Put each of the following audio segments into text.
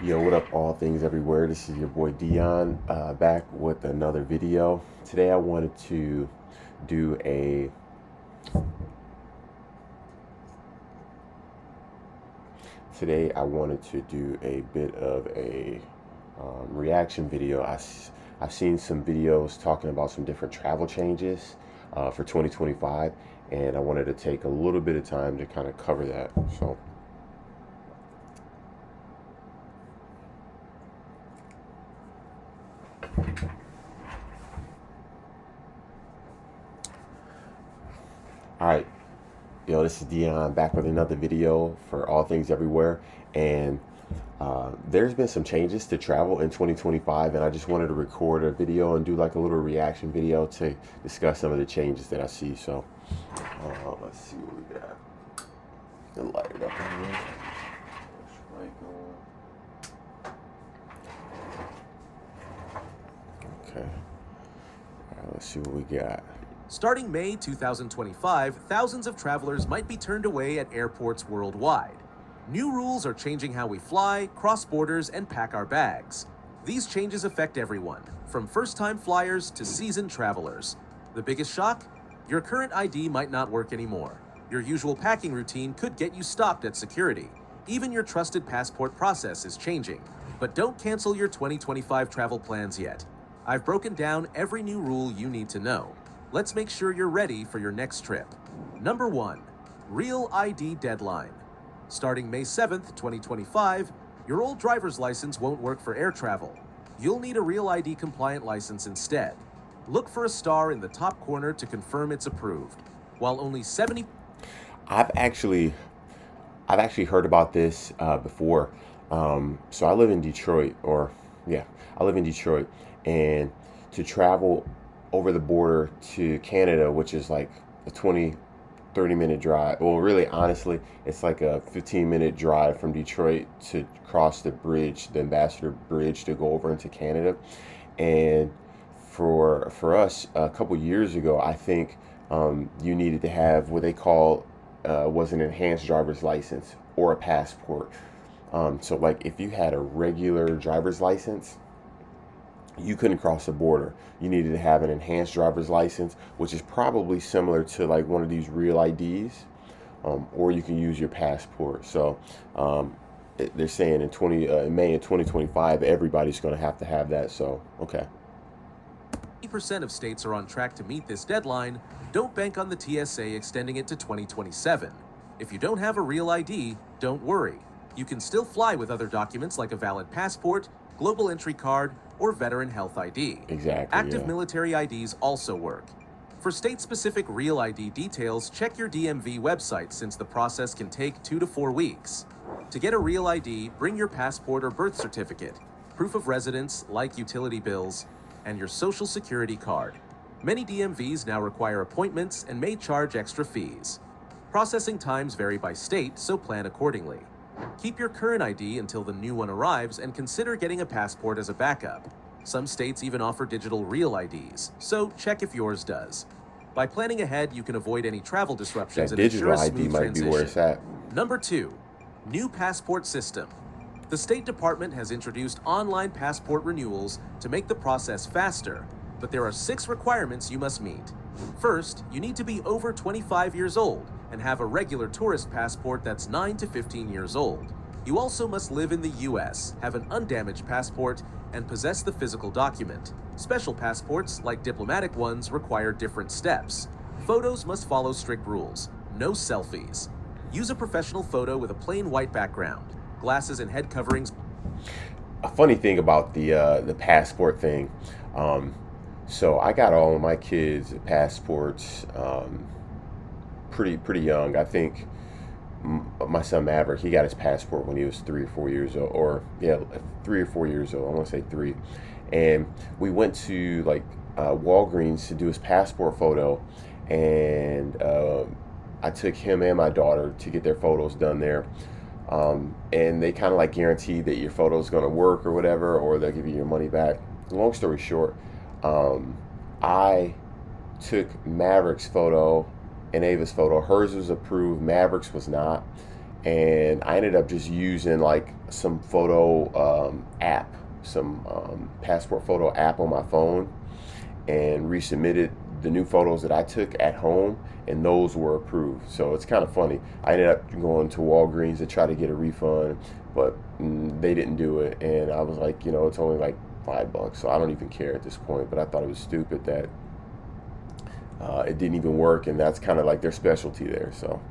Yo, what up, all things everywhere? This is your boy Dion, back with another video. Today I wanted to do a bit of a reaction video. I've seen some videos talking about some different travel changes for 2025, and I wanted to take a little bit of time to kind of cover that. So. All right, yo, this is Dion back with another video for All Things Everywhere, and there's been some changes to travel in 2025, and I just wanted to record a video and do like a little reaction video to discuss some of the changes that I see. So let's see what we got. Gonna light it up in here. Okay. All right, let's see what we got. Starting May 2025, thousands of travelers might be turned away at airports worldwide. New rules are changing how we fly, cross borders, and pack our bags. These changes affect everyone, from first-time flyers to seasoned travelers. The biggest shock? Your current ID might not work anymore. Your usual packing routine could get you stopped at security. Even your trusted passport process is changing. But don't cancel your 2025 travel plans yet. I've broken down every new rule you need to know. Let's make sure you're ready for your next trip. Number 1. Real ID deadline. Starting May 7th, 2025, your old driver's license won't work for air travel. You'll need a Real ID compliant license instead. Look for a star in the top corner to confirm it's approved. While only 70... I've actually heard about this before. So I live in Detroit, I live in Detroit, and to travel over the border to Canada, which is like a 30-minute drive. Well, really, honestly, it's like a 15-minute drive from Detroit to cross the bridge, the Ambassador Bridge, to go over into Canada. And for us, a couple years ago, I think you needed to have what they call was an enhanced driver's license or a passport. So like if you had a regular driver's license, you couldn't cross the border. You needed to have an enhanced driver's license, which is probably similar to like one of these Real IDs, or you can use your passport. So they're saying in May of 2025, everybody's going to have that. So, okay. 80% of states are on track to meet this deadline. Don't bank on the TSA extending it to 2027. If you don't have a Real ID, don't worry. You can still fly with other documents like a valid passport, global entry card, or veteran health ID. Exactly. Active military IDs also work. For state-specific Real ID details, check your DMV website since the process can take 2 to 4 weeks. To get a Real ID, bring your passport or birth certificate, proof of residence like utility bills, and your social security card. Many DMVs now require appointments and may charge extra fees. Processing times vary by state, so plan accordingly. Keep your current ID until the new one arrives and consider getting a passport as a backup. Some states even offer digital Real IDs, so check if yours does. By planning ahead, you can avoid any travel disruptions That and ensure digital a ID smooth might transition. be where it's at. Number 2. New passport system. The State Department has introduced online passport renewals to make the process faster, but there are 6 requirements you must meet. First, you need to be over 25 years old and have a regular tourist passport that's 9 to 15 years old. You also must live in the US, have an undamaged passport, and possess the physical document. Special passports, like diplomatic ones, require different steps. Photos must follow strict rules. No selfies. Use a professional photo with a plain white background. Glasses and head coverings. A funny thing about the passport thing. So I got all of my kids' passports pretty young. I think my son Maverick, he got his passport when he was 3 or 4 years old, or 3 or 4 years old. I want to say 3. And we went to like Walgreens to do his passport photo, and I took him and my daughter to get their photos done there. And they kind of like guarantee that your photo is going to work or whatever, or they'll give you your money back. Long story short, I took Maverick's photo and Ava's photo. Hers was approved, Maverick's was not. and I ended up just using like some photo app, some passport photo app on my phone, and resubmitted the new photos that I took at home, and those were approved. So it's kind of funny. I ended up going to Walgreens to try to get a refund, but they didn't do it, and I was like, it's only like $5, so I don't even care at this point. But I thought it was stupid that it didn't even work, and that's kind of like their specialty there. So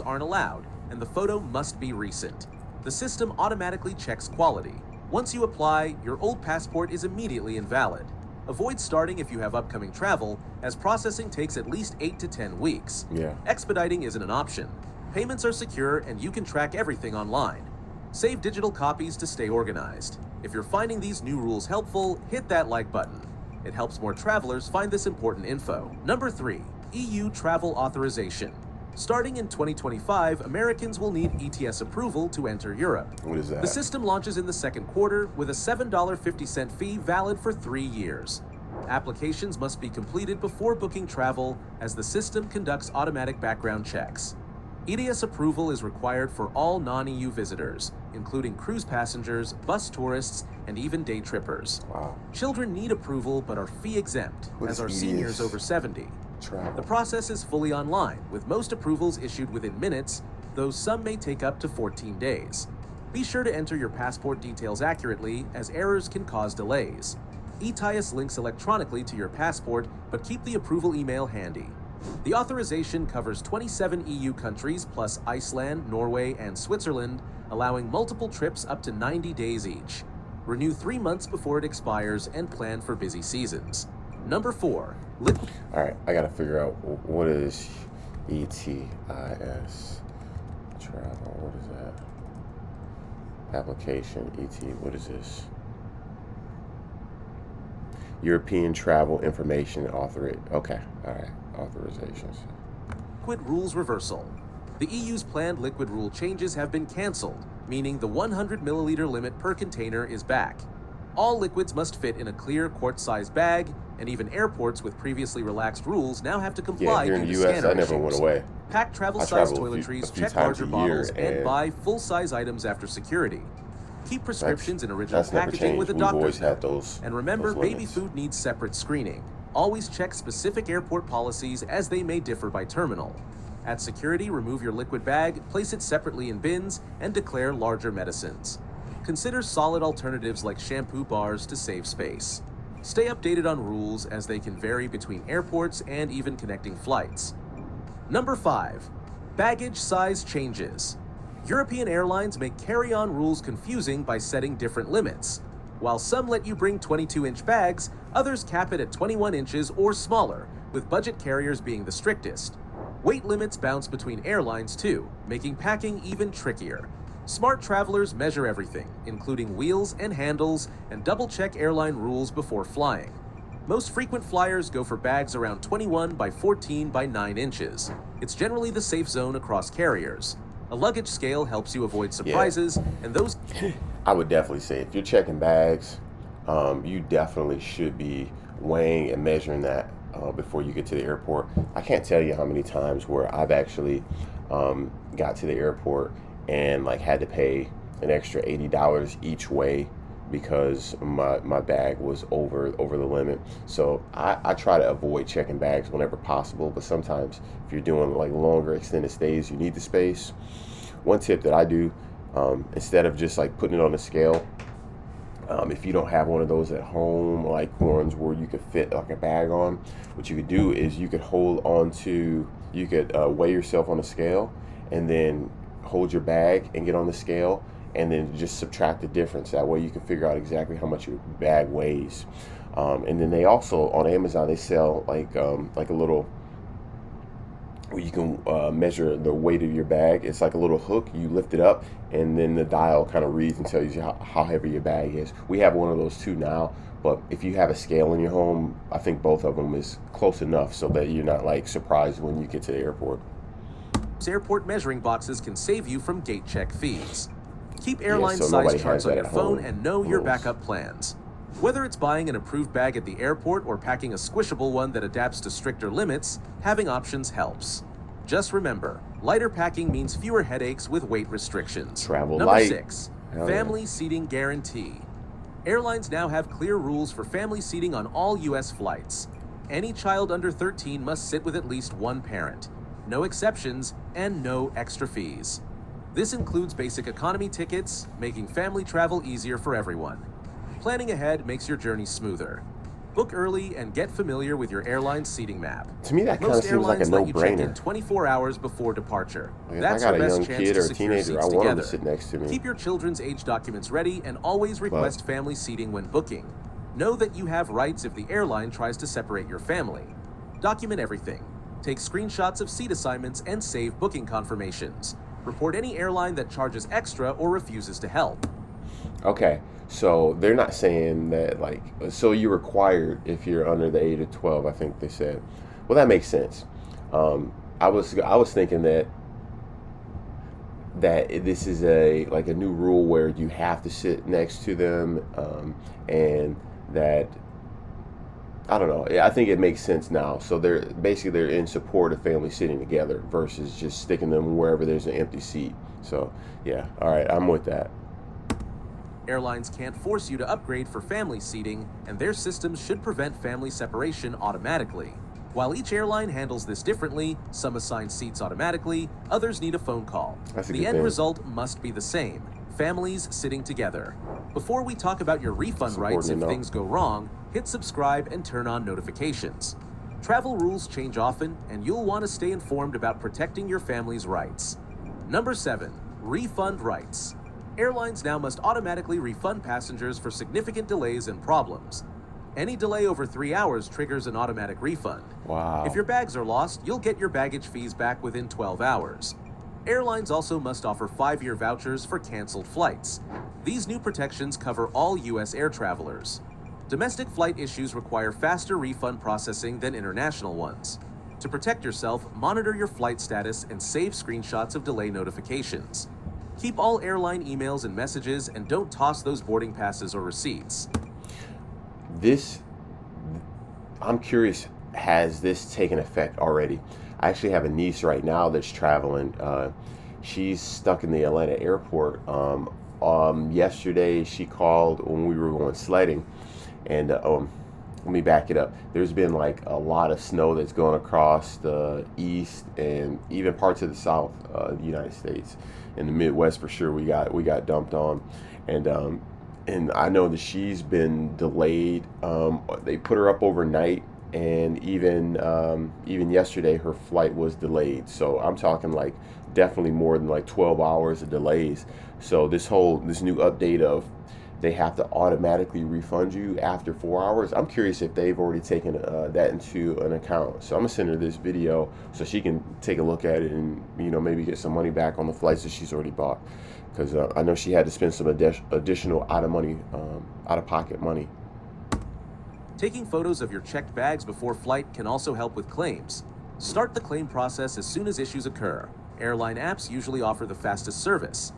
aren't allowed, and the photo must be recent. The system automatically checks quality. Once you apply, your old passport is immediately invalid. Avoid starting if you have upcoming travel, as processing takes at least 8 to 10 weeks. yeah. Expediting isn't an option. Payments are secure and you can track everything online. Save digital copies to stay organized. If you're finding these new rules helpful, hit that like button. It helps more travelers find this important info. Number 3, EU travel authorization. Starting in 2025, Americans will need ETS approval to enter Europe. What is that? The system launches in the second quarter with a $7.50 fee valid for 3 years. Applications must be completed before booking travel, as the system conducts automatic background checks. ETS approval is required for all non-EU visitors, including cruise passengers, bus tourists, and even day trippers. Wow. Children need approval but are fee exempt, What as is are ETS? seniors over 70. Travel. The process is fully online, with most approvals issued within minutes, though some may take up to 14 days. Be sure to enter your passport details accurately, as errors can cause delays. ETIAS links electronically to your passport, but keep the approval email handy. The authorization covers 27 EU countries plus Iceland, Norway, and Switzerland, allowing multiple trips up to 90 days each. Renew 3 months before it expires and plan for busy seasons. Number 4, liquid. All right, I got to figure out what is ETIS travel. What is that? Application ET. What is this? European Travel Information Authority. Okay, all right, authorizations. Liquid rules reversal. The EU's planned liquid rule changes have been cancelled, meaning the 100 milliliter limit per container is back. All liquids must fit in a clear quart-sized bag, and even airports with previously relaxed rules now have to comply Yeah, here in due the to U.S., scanner that never issues. went away. Pack travel-sized travel a toiletries, few check times larger a year, bottles, and and buy full-size items after security. Keep prescriptions in original That's never packaging changed. with a We've always doctor's had note. those. And remember, those baby limits. food needs separate screening. Always check specific airport policies, as they may differ by terminal. At security, remove your liquid bag, place it separately in bins, and declare larger medicines. Consider solid alternatives like shampoo bars to save space. Stay updated on rules, as they can vary between airports and even connecting flights. Number 5, baggage size changes. European airlines make carry-on rules confusing by setting different limits. While some let you bring 22-inch bags, others cap it at 21 inches or smaller, with budget carriers being the strictest. Weight limits bounce between airlines too, making packing even trickier. Smart travelers measure everything, including wheels and handles, and double-check airline rules before flying. Most frequent flyers go for bags around 21 by 14 by 9 inches. It's generally the safe zone across carriers. A luggage scale helps you avoid surprises, and those... I would definitely say if you're checking bags, you definitely should be weighing and measuring that before you get to the airport. I can't tell you how many times where I've actually got to the airport and like had to pay an extra $80 each way because my bag was over the limit. So I try to avoid checking bags whenever possible, but sometimes if you're doing like longer extended stays, you need the space. One tip that I do, instead of just like putting it on the scale, if you don't have one of those at home, like ones where you could fit like a bag on, what you could do is you could weigh yourself on a scale and then hold your bag and get on the scale and then just subtract the difference. That way you can figure out exactly how much your bag weighs. And then they also, on Amazon, they sell like a little, where you can measure the weight of your bag. It's like a little hook. You lift it up, and then the dial kind of reads and tells you how heavy your bag is. We have one of those too now, but if you have a scale in your home, I think both of them is close enough so that you're not like surprised when you get to the airport. Airport measuring boxes can save you from gate check fees. Keep airline so size nobody charts has on that your at phone home. and know your Rules. backup plans. Whether it's buying an approved bag at the airport or packing a squishable one that adapts to stricter limits, having options helps. Just remember, lighter packing means fewer headaches with weight restrictions. Travel Number light. 6, Hell yeah. family seating guarantee. Airlines now have clear rules for family seating on all U.S. flights. Any child under 13 must sit with at least one parent. No exceptions and no extra fees. This includes basic economy tickets, making family travel easier for everyone. Planning ahead makes your journey smoother. Book early and get familiar with your airline's seating map. To me, that kind of Most seems like a airlines let you check in no-brainer. 24 hours before departure. Like, if That's I got your a best young chance kid to or a secure teenager, seats I want them together. to sit next to me. Keep your children's age documents ready and always request family seating when booking. Know that you have rights if the airline tries to separate your family. Document everything. Take screenshots of seat assignments and save booking confirmations. Report any airline that charges extra or refuses to help. Okay, so they're not saying that, like, so you're required if you're under the age of 12, I think they said. Well, that makes sense. I was thinking that this is a new rule where you have to sit next to them, and that, I don't know. I think it makes sense now. So they're in support of family sitting together versus just sticking them wherever there's an empty seat. So yeah, all right, I'm with that. Airlines can't force you to upgrade for family seating, and their systems should prevent family separation automatically. While each airline handles this differently, some assign seats automatically, others need a phone call. That's a The good end thing. result must be the same: families sitting together. Before we talk about your refund That's rights if important to know. things go wrong, hit subscribe and turn on notifications. Travel rules change often, and you'll want to stay informed about protecting your family's rights. Number 7, refund rights. Airlines now must automatically refund passengers for significant delays and problems. Any delay over 3 hours triggers an automatic refund. Wow. If your bags are lost, you'll get your baggage fees back within 12 hours. Airlines also must offer 5-year vouchers for canceled flights. These new protections cover all U.S. air travelers. Domestic flight issues require faster refund processing than international ones. To protect yourself, monitor your flight status and save screenshots of delay notifications. Keep all airline emails and messages, and don't toss those boarding passes or receipts. I'm curious, has this taken effect already? I actually have a niece right now that's traveling. She's stuck in the Atlanta airport. Yesterday she called when we were going sledding, and let me back it up. There's been like a lot of snow that's going across the east and even parts of the south, the United States. In the Midwest for sure, we got dumped on, and I know that she's been delayed. They put her up overnight, and even yesterday her flight was delayed. So I'm talking like definitely more than like 12 hours of delays. So this new update of they have to automatically refund you after 4 hours. I'm curious if they've already taken that into an account. So I'm gonna send her this video so she can take a look at it and maybe get some money back on the flights that she's already bought, because I know she had to spend some additional out-of-pocket money. Taking photos of your checked bags before flight can also help with claims. Start the claim process as soon as issues occur. Airline apps usually offer the fastest service.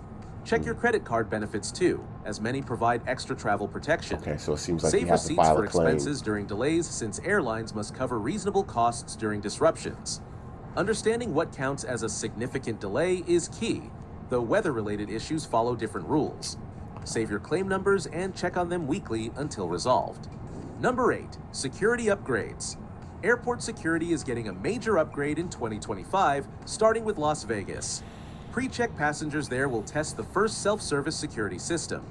Check your credit card benefits too, as many provide extra travel protection. Okay, so it seems like Save you have to receipts file for a claim. expenses during delays, since airlines must cover reasonable costs during disruptions. Understanding what counts as a significant delay is key, though weather-related issues follow different rules. Save your claim numbers and check on them weekly until resolved. Number 8, security upgrades. Airport security is getting a major upgrade in 2025, starting with Las Vegas. Pre-check passengers there will test the first self-service security system.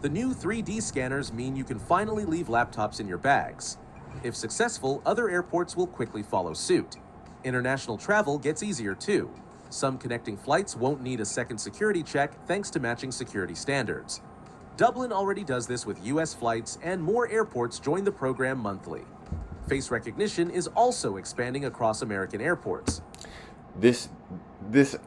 The new 3D scanners mean you can finally leave laptops in your bags. If successful, other airports will quickly follow suit. International travel gets easier too. Some connecting flights won't need a second security check thanks to matching security standards. Dublin already does this with US flights, and more airports join the program monthly. Face recognition is also expanding across American airports. This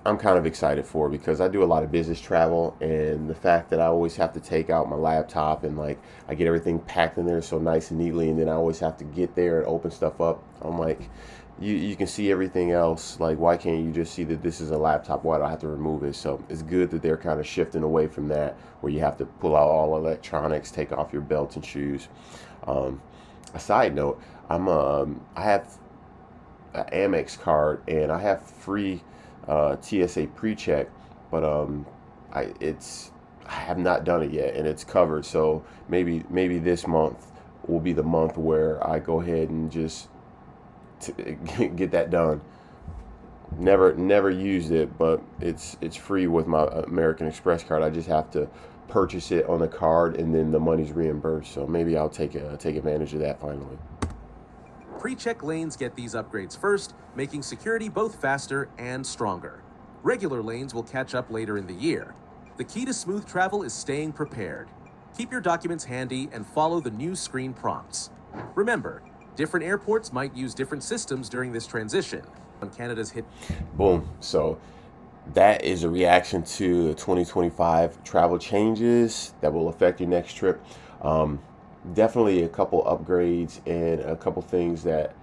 I'm kind of excited for, because I do a lot of business travel, and the fact that I always have to take out my laptop and like I get everything packed in there so nice and neatly, and then I always have to get there and open stuff up. I'm like, you can see everything else. Like, why can't you just see that this is a laptop? Why do I have to remove it? So it's good that they're kind of shifting away from that, where you have to pull out all electronics, take off your belts and shoes. A side note, I have an Amex card, and I have free TSA pre-check, but I have not done it yet, and it's covered. So maybe this month will be the month where I go ahead and just get that done. Never used it, but it's free with my American Express card. I just have to purchase it on the card, and then the money's reimbursed. So maybe I'll take advantage of that finally. Pre-check lanes get these upgrades first, making security both faster and stronger. Regular lanes will catch up later in the year. The key to smooth travel is staying prepared. Keep your documents handy and follow the new screen prompts. Remember, different airports might use different systems during this transition. When Canada's hit Boom. So that is a reaction to the 2025 travel changes that will affect your next trip. Definitely a couple upgrades and a couple things that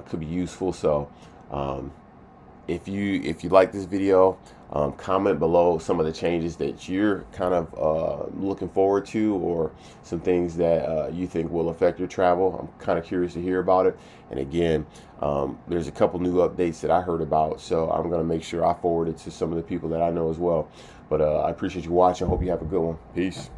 could be useful. So if you like this video, comment below some of the changes that you're kind of looking forward to, or some things that you think will affect your travel. I'm kind of curious to hear about it. And again, there's a couple new updates that I heard about, so I'm going to make sure I forward it to some of the people that I know as well. But I appreciate you watching. I hope you have a good one. Peace.